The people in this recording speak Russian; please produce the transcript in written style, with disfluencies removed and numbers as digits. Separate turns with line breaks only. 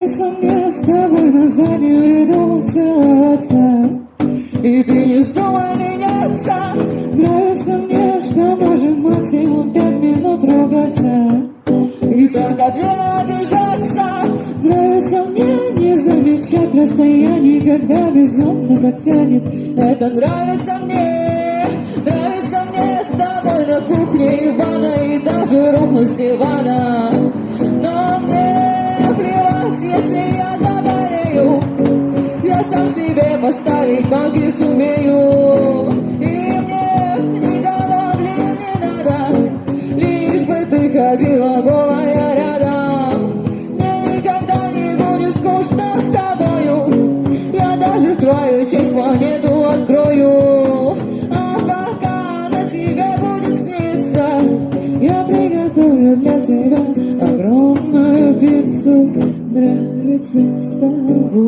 Мне с тобой на заднем ряду целоваться, и ты не вздумай меняться. Нравится мне, что можем максимум 5 минут ругаться и только 2 обижаться. Нравится мне не замечать расстояние, когда безумно так тянет. Это нравится мне с тобой на кухне и в ванной, и даже рухнуть с дивана. Но мне плевать, если я заболею, я сам себе поставить банки сумею. И мне никого, блин, не надо, лишь бы ты ходила голая рядом. Мне никогда не будет скучно с тобою, я даже в твою честь планету открою. А пока на тебе будет сниться, я приготовлю для тебя огромную пиццу. Нравится с тобой.